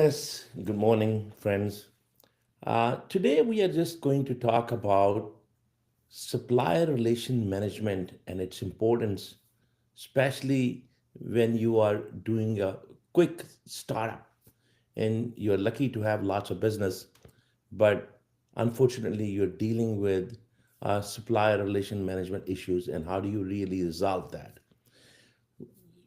Yes, good morning, friends. Today we are just going to talk about supplier relation management and its importance, especially when you are doing a quick startup and you're lucky to have lots of business, but unfortunately you're dealing with supplier relation management issues, and how do you really resolve that?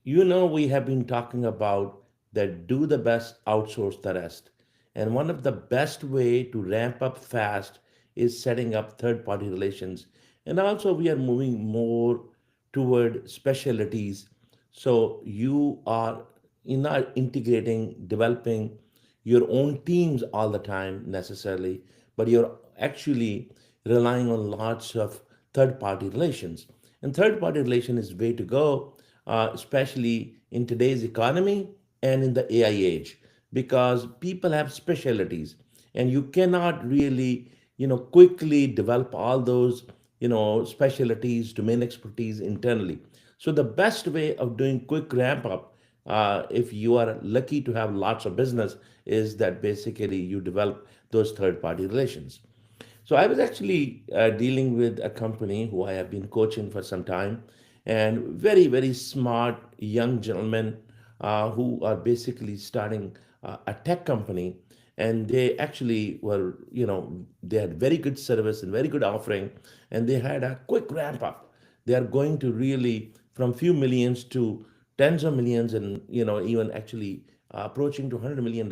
We have been talking about that do the best, outsource the rest. And one of the best way to ramp up fast is setting up third party relations. And also we are moving more toward specialties. So you are not integrating, developing your own teams all the time necessarily, but you're actually relying on lots of third party relations. And third party relation is way to go, especially in today's economy and in the AI age, because people have specialties and you cannot really, quickly develop all those, specialties, domain expertise internally. So the best way of doing quick ramp up, if you are lucky to have lots of business, is that basically you develop those third party relations. So I was actually dealing with a company who I have been coaching for some time, and very, very smart young gentlemen who are basically starting a tech company. And they actually were, they had very good service and very good offering, and they had a quick ramp up. They are going to really from few millions to tens of millions, and even actually approaching to $100 million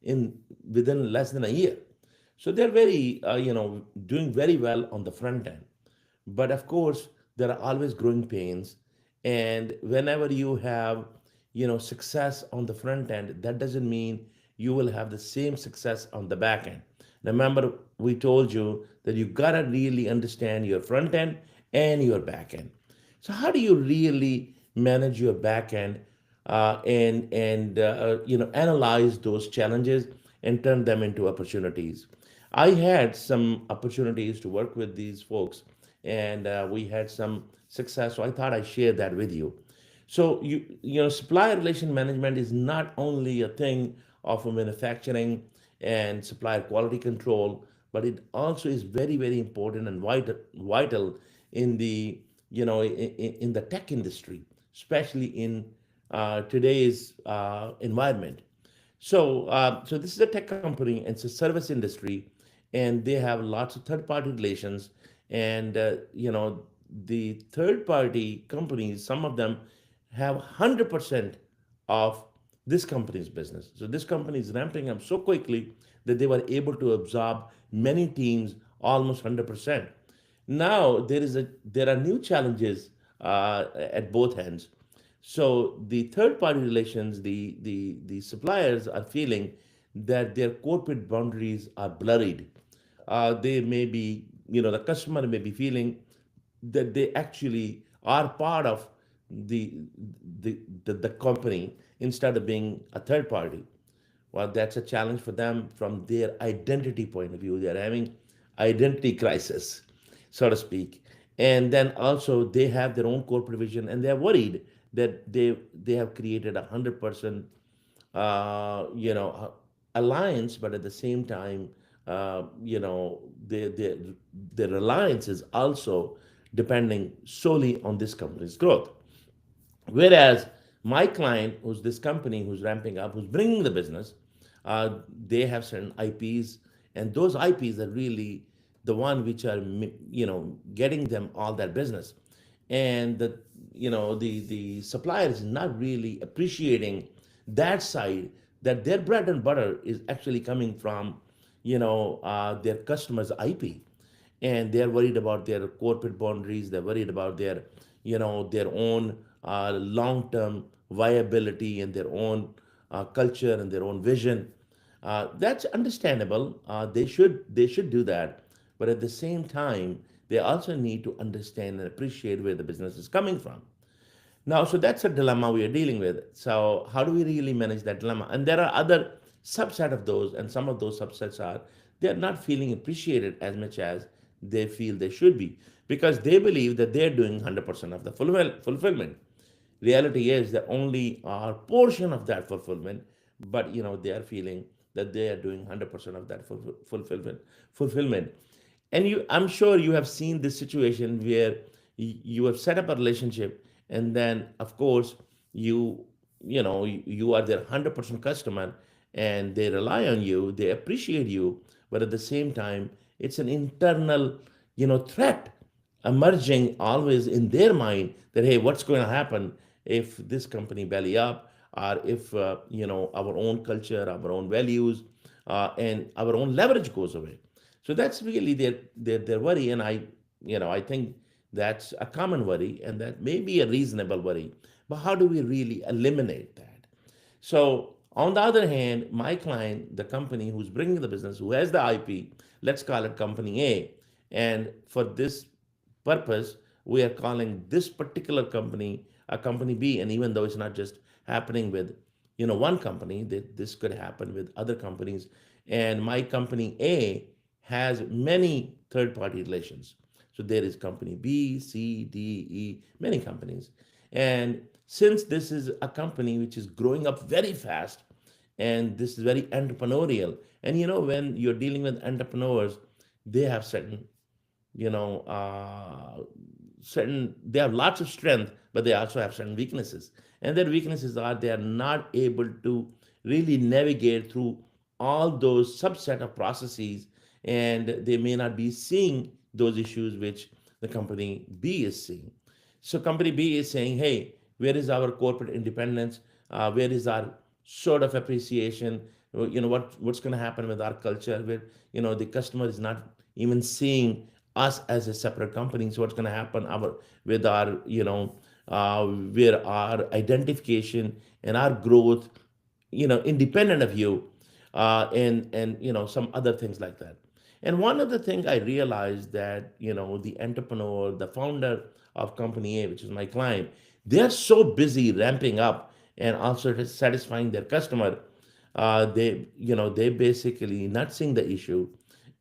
in within less than a year. So they're very, doing very well on the front end. But of course, there are always growing pains. And whenever you have, success on the front end, that doesn't mean you will have the same success on the back end. Remember, we told you that you gotta really understand your front end and your back end. So how do you really manage your back end and analyze those challenges and turn them into opportunities? I had some opportunities to work with these folks, and we had some success. So I thought I'd share that with you. So supplier relation management is not only a thing of a manufacturing and supplier quality control, but it also is very, very important and vital in the in the tech industry, especially in today's environment. So this is a tech company, and it's a service industry, and they have lots of third-party relations. And the third-party companies, some of them have 100% of this company's business. So this company is ramping up so quickly that they were able to absorb many teams almost 100%. Now there are new challenges at both ends. So the third party relations, the suppliers are feeling that their corporate boundaries are blurred. They may be, the customer may be feeling that they actually are part of the the company instead of being a third party. Well, that's a challenge for them from their identity point of view. They're having identity crisis, so to speak. And then also they have their own corporate vision, and they're worried that they have created 100% alliance, but at the same time, their reliance is also depending solely on this company's growth. Whereas my client, who's this company who's ramping up, who's bringing the business, they have certain IPs, and those IPs are really the one which are getting them all that business. And the supplier is not really appreciating that side, that their bread and butter is actually coming from their customers' IP, and they're worried about their corporate boundaries. They're worried about their own long-term viability and their own culture and their own vision. That's understandable. They should do that, but at the same time, they also need to understand and appreciate where the business is coming from. Now, so that's a dilemma we are dealing with. So, how do we really manage that dilemma? And there are other subset of those, and some of those subsets are they are not feeling appreciated as much as they feel they should be, because they believe that they're doing 100% of the fulfillment. Reality is that only a portion of that fulfillment, but they are feeling that they are doing 100% of that fulfillment. And I'm sure you have seen this situation where you have set up a relationship, and then of course you you are their 100% customer, and they rely on you, they appreciate you, but at the same time it's an internal threat emerging always in their mind that, hey, what's going to happen if this company belly up, or if our own culture, our own values, and our own leverage goes away. So that's really their worry, and I think that's a common worry, and that may be a reasonable worry. But how do we really eliminate that? So, on the other hand, my client, the company who's bringing the business, who has the IP, let's call it Company A, and for this purpose, we are calling this particular company a Company B. And even though it's not just happening with one company, that this could happen with other companies. And my Company A has many third-party relations. So there is Company B, C, D, E, many companies. And since this is a company which is growing up very fast, and this is very entrepreneurial, and when you're dealing with entrepreneurs, they have you know uh, certain they have lots of strength, but they also have certain weaknesses. And their weaknesses are they are not able to really navigate through all those subset of processes, and they may not be seeing those issues which the company B is seeing. So company B is saying, hey, where is our corporate independence? Where is our sort of appreciation? What's going to happen with our culture, where the customer is not even seeing us as a separate company. So what's going to happen with our where our identification and our growth, independent of you, and some other things like that. And one of the things I realized that the entrepreneur, the founder of Company A, which is my client, they're so busy ramping up and also satisfying their customer. They basically not seeing the issue,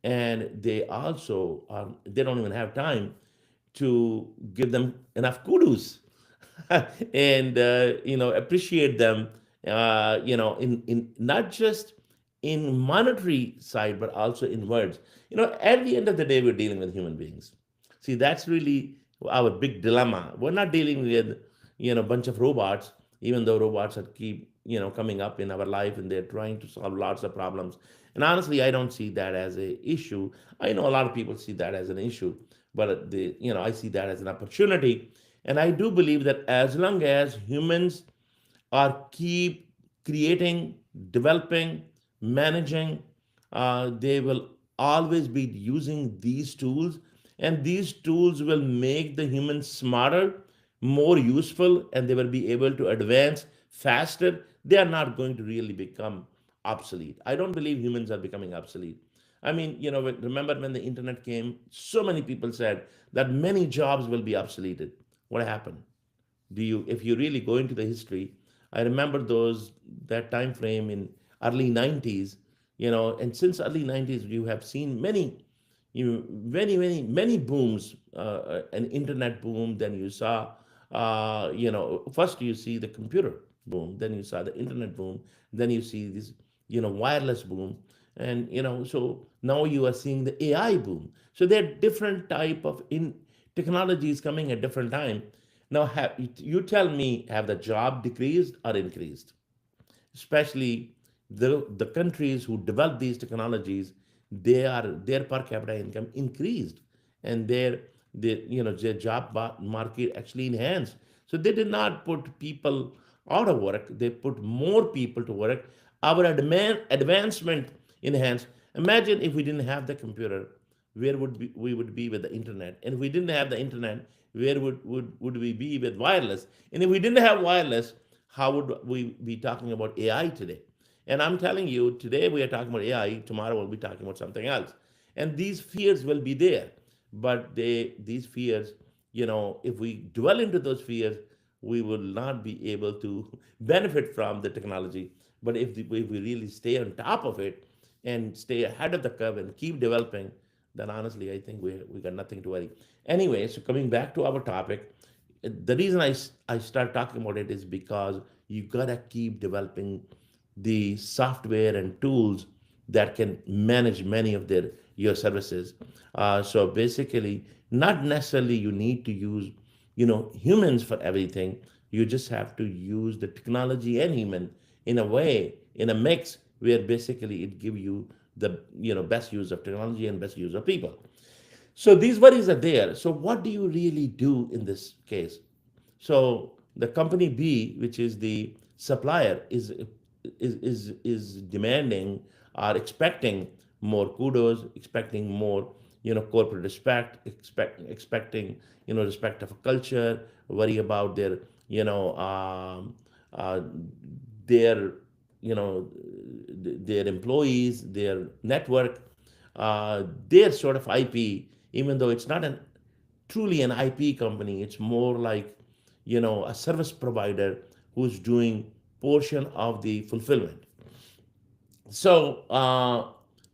and they also they don't even have time to give them enough kudos and appreciate them, in not just in monetary side, but also in words. At the end of the day, we're dealing with human beings. See, that's really our big dilemma. We're not dealing with a bunch of robots, even though robots are keep coming up in our life, and they're trying to solve lots of problems. And honestly, I don't see that as a issue. I know a lot of people see that as an issue, but I see that as an opportunity. And I do believe that as long as humans are keep creating, developing, managing, they will always be using these tools, and these tools will make the humans smarter, more useful, and they will be able to advance faster. They are not going to really become obsolete. I don't believe humans are becoming obsolete. I mean, remember when the internet came, so many people said that many jobs will be obsoleted. What happened? If you really go into the history, I remember that time frame in early 90s, and since early 90s you have seen many booms, an internet boom, then you saw, first you see the computer boom, then you saw the internet boom, then you see this wireless boom, and so now you are seeing the AI boom. So there are different type of in technologies coming at different time. Now, you tell me, have the job decreased or increased? Especially the countries who develop these technologies, their per capita income increased, and their job market actually enhanced. So they did not put people out of work; they put more people to work. Our advancement enhanced. Imagine if we didn't have the computer, where we would be with the internet? And if we didn't have the internet, where would we be with wireless? And if we didn't have wireless, how would we be talking about AI today? And I'm telling you, today we are talking about AI, tomorrow we'll be talking about something else. And these fears will be there. But these fears, if we dwell into those fears, we will not be able to benefit from the technology. But if we really stay on top of it and stay ahead of the curve and keep developing, then honestly, I think we got nothing to worry. Anyway, so coming back to our topic, the reason I start talking about it is because you gotta keep developing the software and tools that can manage many of their your services. So basically, not necessarily you need to use humans for everything. You just have to use the technology and human in a way, in a mix where basically it give you the best use of technology and best use of people. So these worries are there. So what do you really do in this case? So the company B, which is the supplier, is demanding or expecting more kudos, expecting more corporate respect, expecting respect of a culture, worry about their you know uh, their their employees, their network, their sort of IP, even though it's not an truly an IP company. It's more like, a service provider who's doing portion of the fulfillment. So,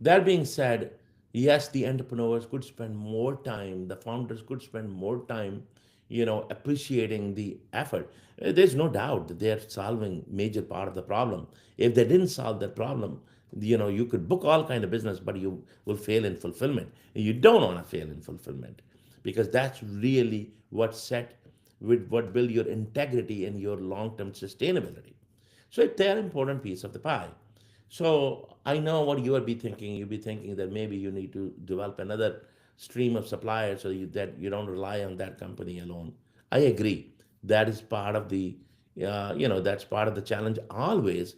that being said, yes, the entrepreneurs could spend more time, the founders could spend more time, appreciating the effort. There's no doubt that they're solving major part of the problem. If they didn't solve that problem, you could book all kind of business, but you will fail in fulfillment. And you don't want to fail in fulfillment because that's really what set with what build your integrity and your long-term sustainability. So it's an important piece of the pie. So I know what you would be thinking. You'd be thinking that maybe you need to develop another stream of suppliers so that you don't rely on that company alone. I agree. That is part of the, that's part of the challenge always,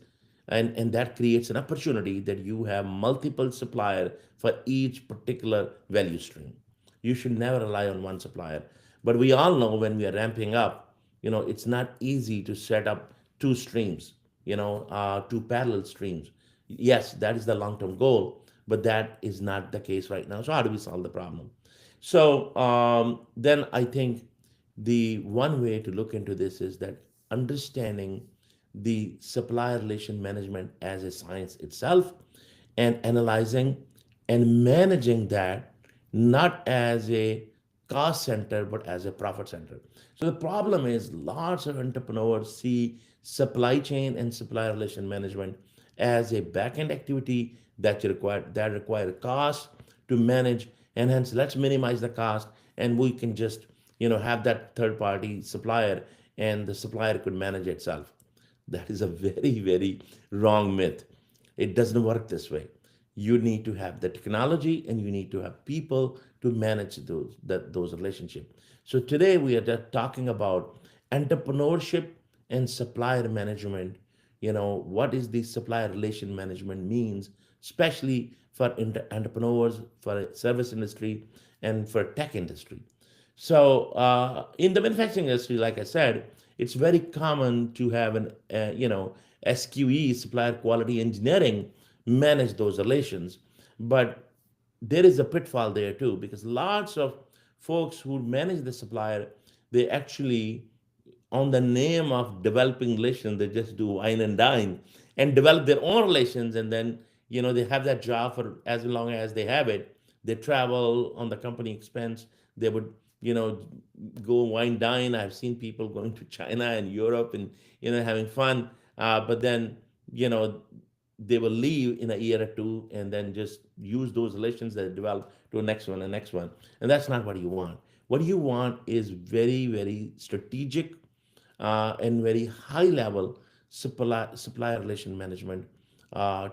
and that creates an opportunity that you have multiple supplier for each particular value stream. You should never rely on one supplier. But we all know when we are ramping up, it's not easy to set up two streams, two parallel streams. Yes, that is the long term goal, but that is not the case right now. So, how do we solve the problem? So, then I think the one way to look into this is that understanding the supplier relation management as a science itself and analyzing and managing that not as a cost center but as a profit center. So the problem is lots of entrepreneurs see supply chain and supplier relation management as a back-end activity that require cost to manage, and hence let's minimize the cost and we can just have that third party supplier and the supplier could manage itself. That is a very, very wrong myth. It doesn't work this way. You need to have the technology and you need to have people to manage those relationships. So today we are just talking about entrepreneurship and supplier management. What is the supplier relation management means, especially for entrepreneurs, for service industry, and for tech industry. So in the manufacturing industry, like I said, it's very common to have an SQE, supplier quality engineering, manage those relations. But there is a pitfall there too, because lots of folks who manage the supplier, they actually, on the name of developing relations, they just do wine and dine and develop their own relations, and then they have that job for as long as they have it. They travel on the company expense. They would you know go wine dine. I've seen people going to China and Europe and having fun, but then you know they will leave in a year or two and then just use those relations that develop to the next one and next one. And that's not what you want. What you want is very, very strategic and very high level supplier relation management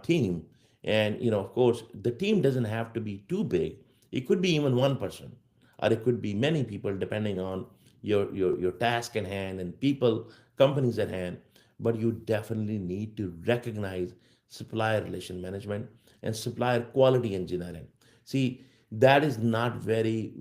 team. And of course, the team doesn't have to be too big. It could be even one person, or it could be many people, depending on your task at hand and people, companies at hand. But you definitely need to recognize supplier relation management and supplier quality engineering. See, that is not very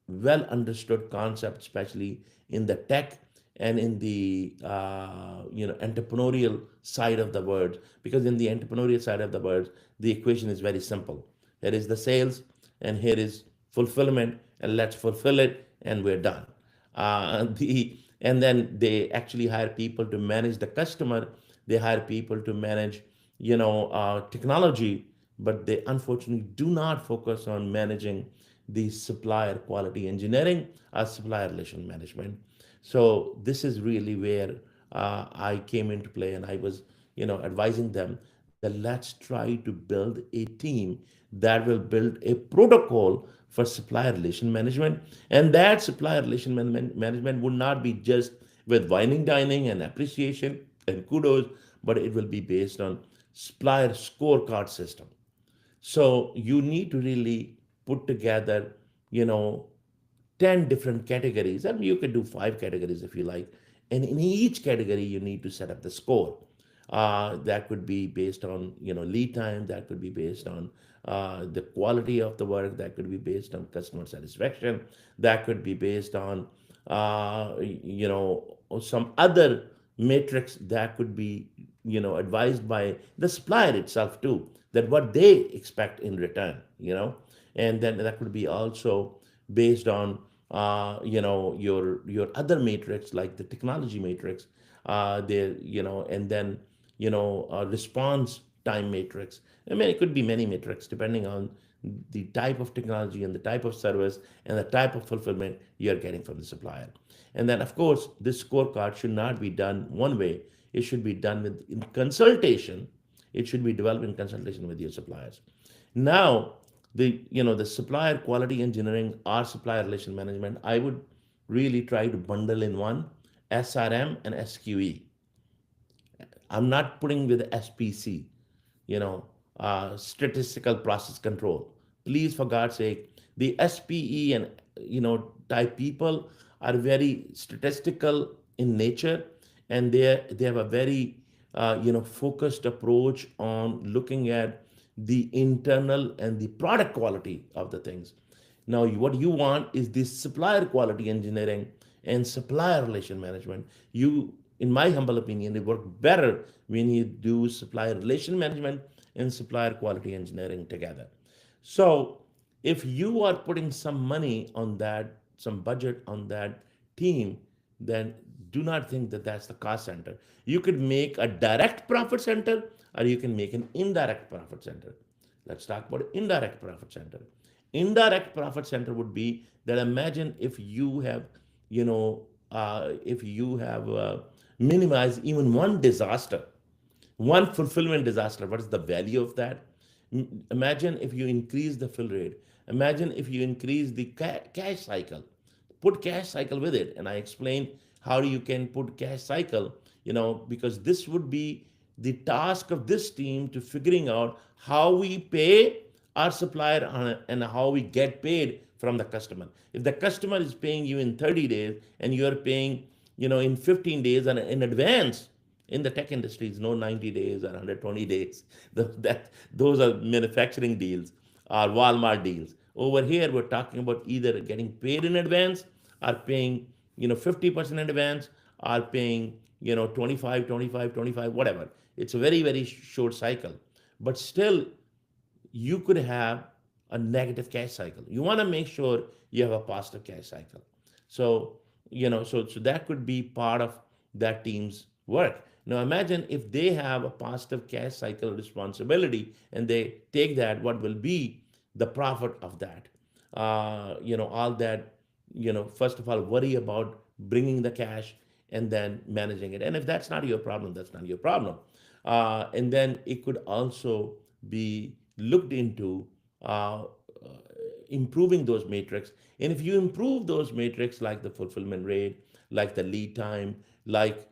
well understood concept, especially in the tech and in the entrepreneurial side of the word. Because in the entrepreneurial side of the word, the equation is very simple. Here is the sales, and here is fulfillment, and let's fulfill it, and we're done. And then they actually hire people to manage the customer. They hire people to manage technology, but they unfortunately do not focus on managing the supplier quality engineering or supplier relation management. So this is really where I came into play, and I was advising them that let's try to build a team that will build a protocol for supplier relation management. And that supplier relation management would not be just with wining, dining, and appreciation and kudos, but it will be based on supplier scorecard system. So you need to really put together, you know, 10 different categories, and you can do 5 categories if you like. And in each category, you need to set up the score. That could be based on, lead time, that could be based on the quality of the work, that could be based on customer satisfaction, that could be based on, some other matrix that could be, advised by the supplier itself too, that what they expect in return. And then that could be also based on your other matrix like the technology matrix, there and then response time matrix. I mean, it could be many metrics depending on the type of technology and the type of service and the type of fulfillment you're getting from the supplier. And then, of course, this scorecard should not be done one way. It should be done with in consultation. It should be developed in consultation with your suppliers. Now, the supplier quality engineering or supplier relation management, I would really try to bundle in one, SRM and SQE. I'm not putting with SPC, you know, statistical process control. Please, for God's sake, the SPE and type people are very statistical in nature, and they have a very focused approach on looking at the internal and the product quality of the things. Now, what you want is this supplier quality engineering and supplier relation management. In my humble opinion, they work better when you do supplier relation management and supplier quality engineering together. So, if you are putting some money on that, some budget on that team, then do not think that that's the cost center. You could make a direct profit center or you can make an indirect profit center. Let's talk about indirect profit center. Indirect profit center would be that imagine if you have minimized even one disaster, one fulfillment disaster. What is the value of that? Imagine if you increase the fill rate. Imagine if you increase the cash cycle. Put cash cycle with it, and I explained how you can put cash cycle. Because this would be the task of this team to figuring out how we pay our supplier and how we get paid from the customer. If the customer is paying you in 30 days and you are paying, in 15 days and in advance, in the tech industry, it's no 90 days or 120 days. Those are manufacturing deals or Walmart deals. Over here, we're talking about either getting paid in advance or paying, 50% in advance or paying, 25, 25, 25, whatever. It's a very, very short cycle. But still, you could have a negative cash cycle. You want to make sure you have a positive cash cycle. So, so that could be part of that team's work. Now imagine if they have a positive cash cycle responsibility and they take that, what will be the profit of that? All that, first of all, worry about bringing the cash and then managing it. And if that's not your problem, that's not your problem. And then it could also be looked into uh, improving those metrics. And if you improve those metrics like the fulfillment rate, like the lead time, like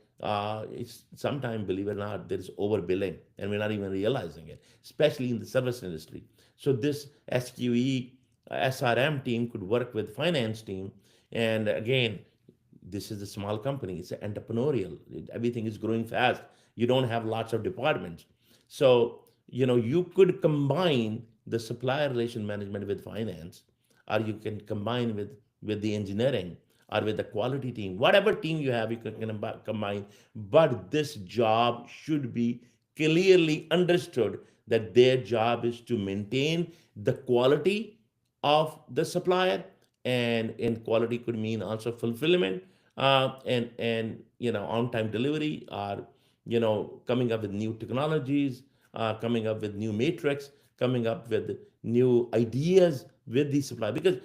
it's sometimes, believe it or not, there is overbilling and we're not even realizing it, especially in the service industry. So this SQE, SRM team could work with finance team. And again, this is a small company. It's entrepreneurial. Everything is growing fast. You don't have lots of departments. So, you could combine the supplier relation management with finance, or you can combine with the engineering or with the quality team. Whatever team you have, you can combine. But this job should be clearly understood that their job is to maintain the quality of the supplier, and in quality could mean also fulfillment, and on time delivery, or coming up with new technologies, coming up with new matrix, coming up with new ideas with the supplier, because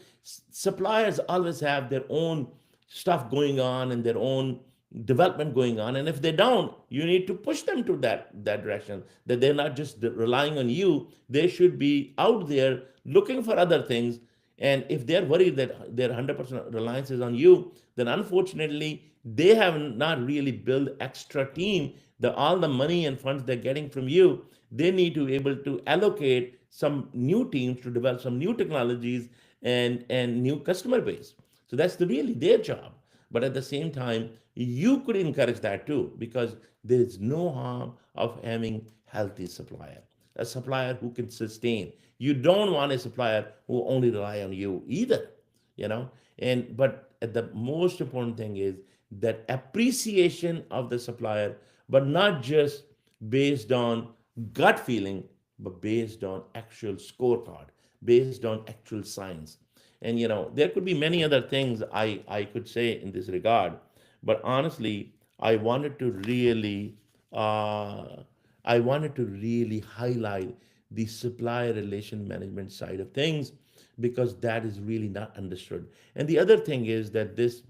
suppliers always have their own stuff going on and their own development going on, and if they don't, you need to push them to that direction, that they're not just relying on you. They should be out there looking for other things. And if they're worried that their 100% reliance is on you, then unfortunately they have not really built extra team. The all the money and funds they're getting from you, they need to be able to allocate some new teams to develop some new technologies and new customer base. So that's really their job. But at the same time, you could encourage that too, because there is no harm of having healthy supplier, a supplier who can sustain. You don't want a supplier who only rely on you either, you know. And but the most important thing is that appreciation of the supplier, but not just based on gut feeling, but based on actual scorecard, based on actual science. And there could be many other things I could say in this regard, but honestly, I wanted to really uh, I wanted to really highlight the supplier relation management side of things, because that is really not understood. And the other thing is that this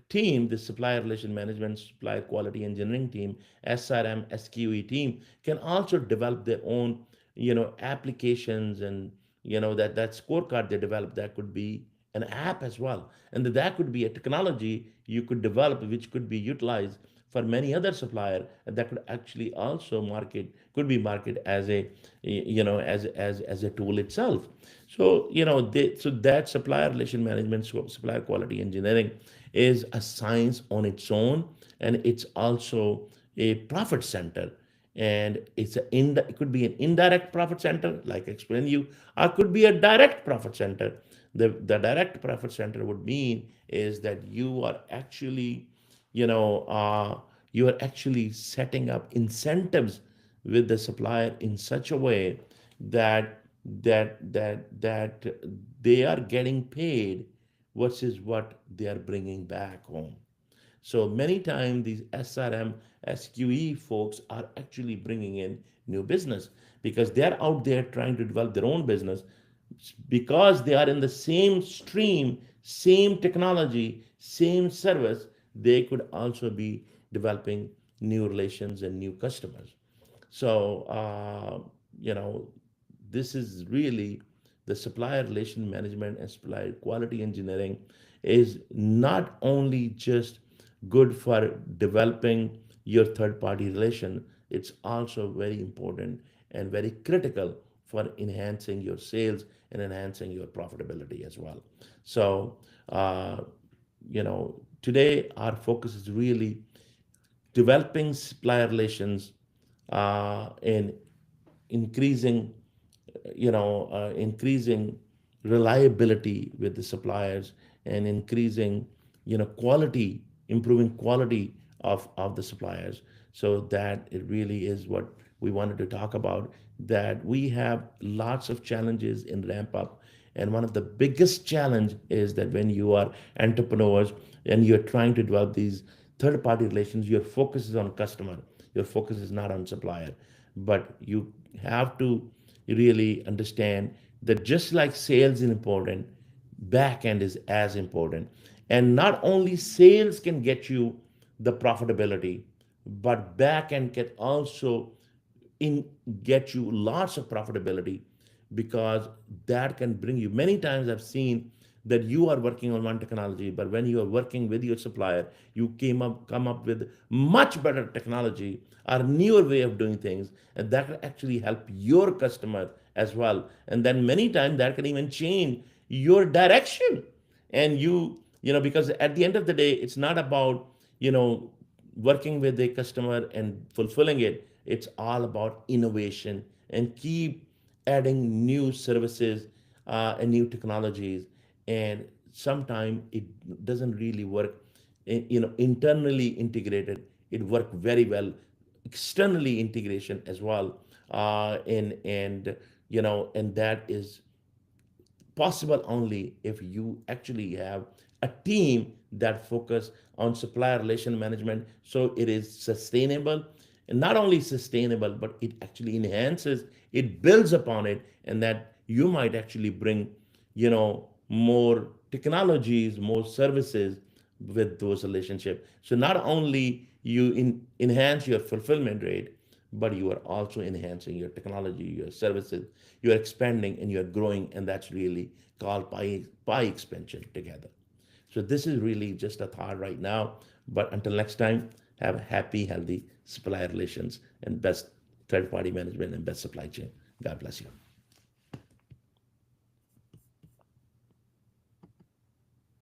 team, the supplier relation management, supplier quality engineering team, SRM, SQE team, can also develop their own, applications, and that scorecard they develop, that could be an app as well, and that could be a technology you could develop, which could be utilized for many other supplier, and that could actually also could be marketed as a as a tool itself. So so that supplier relation management, so supplier quality engineering, is a science on its own, and it's also a profit center. And it could be an indirect profit center, like I explained you, or could be a direct profit center. The direct profit center would mean is that you are actually setting up incentives with the supplier in such a way that that they are getting paid versus what they are bringing back home. So many times these SRM, SQE folks are actually bringing in new business, because they're out there trying to develop their own business, because they are in the same stream, same technology, same service. They could also be developing new relations and new customers. So, this is really the supplier relation management and supplier quality engineering is not only just good for developing your third party relation, it's also very important and very critical for enhancing your sales and enhancing your profitability as well. So, uh, today our focus is really developing supplier relations, and increasing increasing reliability with the suppliers, and increasing quality, improving quality of the suppliers. So that it really is what we wanted to talk about, that we have lots of challenges in ramp up. And one of the biggest challenge is that when you are entrepreneurs and you're trying to develop these third party relations, your focus is on customer, your focus is not on supplier. But you have to really understand that just like sales is important, back end is as important. And not only sales can get you the profitability, but back end can also in get you lots of profitability, because that can bring you, many times I've seen that you are working on one technology, but when you are working with your supplier, you come up with much better technology or newer way of doing things, and that can actually help your customer as well. And then many times that can even change your direction. And because at the end of the day, it's not about you know working with a customer and fulfilling it. It's all about innovation, and keep adding new services and new technologies. And sometimes it doesn't really work internally integrated. It worked very well externally integration as well. And that is possible only if you actually have a team that focus on supplier relation management, so it is sustainable. And not only sustainable, but it actually enhances, it builds upon it, and that you might actually bring more technologies, more services, with those relationships. So not only you enhance your fulfillment rate, but you are also enhancing your technology, your services, you're expanding and you're growing, and that's really called pie expansion together. So this is really just a thought right now. But until next time, have happy, healthy supply relations and best third party management and best supply chain. God bless you.